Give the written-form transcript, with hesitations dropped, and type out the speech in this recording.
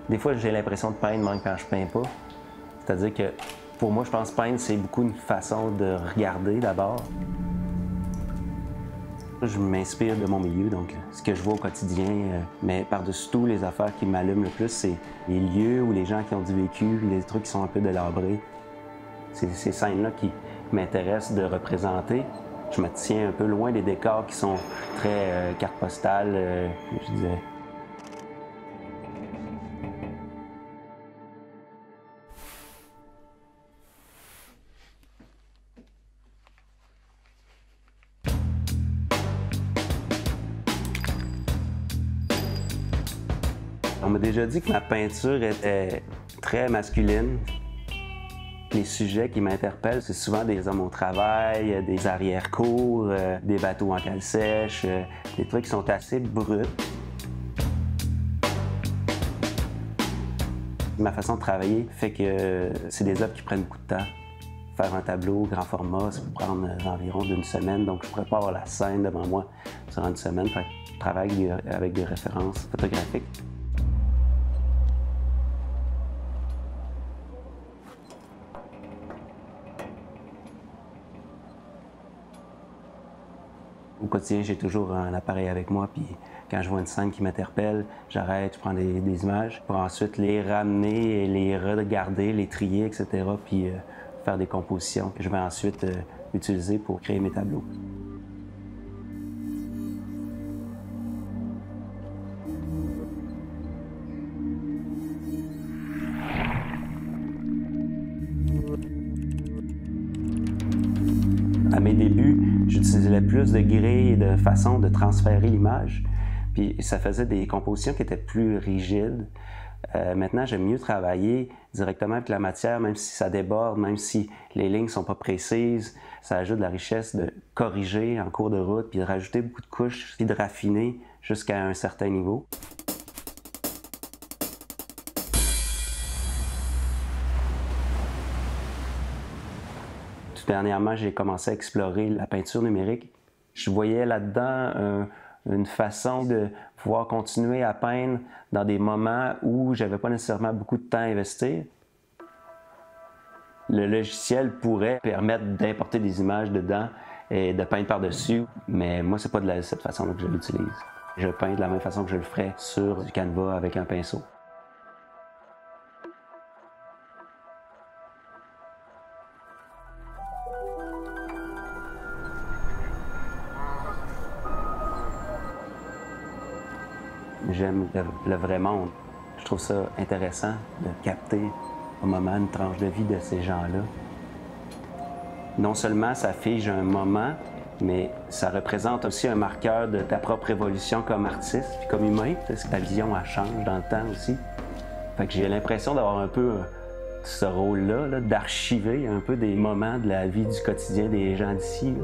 Des fois, j'ai l'impression de peindre même quand je peins pas. C'est-à-dire que pour moi, je pense que peindre, c'est beaucoup une façon de regarder d'abord. Je m'inspire de mon milieu, donc ce que je vois au quotidien, mais par-dessus tout, les affaires qui m'allument le plus, c'est les lieux ou les gens qui ont du vécu, les trucs qui sont un peu délabrés. C'est ces scènes-là qui m'intéressent de représenter. Je me tiens un peu loin des décors qui sont très carte postale, je disais. On m'a déjà dit que ma peinture était très masculine. Les sujets qui m'interpellent, c'est souvent des hommes au travail, des arrière-cours, des bateaux en cale sèche, des trucs qui sont assez bruts. Ma façon de travailler fait que c'est des œuvres qui prennent beaucoup de temps. Faire un tableau grand format, ça peut prendre environ d'une semaine, donc je pourrais pas avoir la scène devant moi durant une semaine. Fait que je travaille avec des références photographiques. Au quotidien, j'ai toujours un appareil avec moi, puis quand je vois une scène qui m'interpelle, j'arrête, je prends des images pour ensuite les ramener et les regarder, les trier, etc., puis faire des compositions que je vais ensuite utiliser pour créer mes tableaux. À mes débuts, j'utilisais plus de grilles et de façons de transférer l'image, puis ça faisait des compositions qui étaient plus rigides. Maintenant, j'aime mieux travailler directement avec la matière, même si ça déborde, même si les lignes ne sont pas précises. Ça ajoute de la richesse de corriger en cours de route, puis de rajouter beaucoup de couches, puis de raffiner jusqu'à un certain niveau. Dernièrement, j'ai commencé à explorer la peinture numérique. Je voyais là-dedans une façon de pouvoir continuer à peindre dans des moments où j'avais pas nécessairement beaucoup de temps à investir. Le logiciel pourrait permettre d'importer des images dedans et de peindre par-dessus, mais moi, c'est pas de cette façon-là que je l'utilise. Je peins de la même façon que je le ferais sur du canevas avec un pinceau. J'aime le vrai monde. Je trouve ça intéressant de capter au moment une tranche de vie de ces gens-là. Non seulement ça fige un moment, mais ça représente aussi un marqueur de ta propre évolution comme artiste puis comme humain, parce que ta vision elle change dans le temps aussi. Fait que j'ai l'impression d'avoir un peu ce rôle-là, d'archiver un peu des moments de la vie du quotidien des gens d'ici.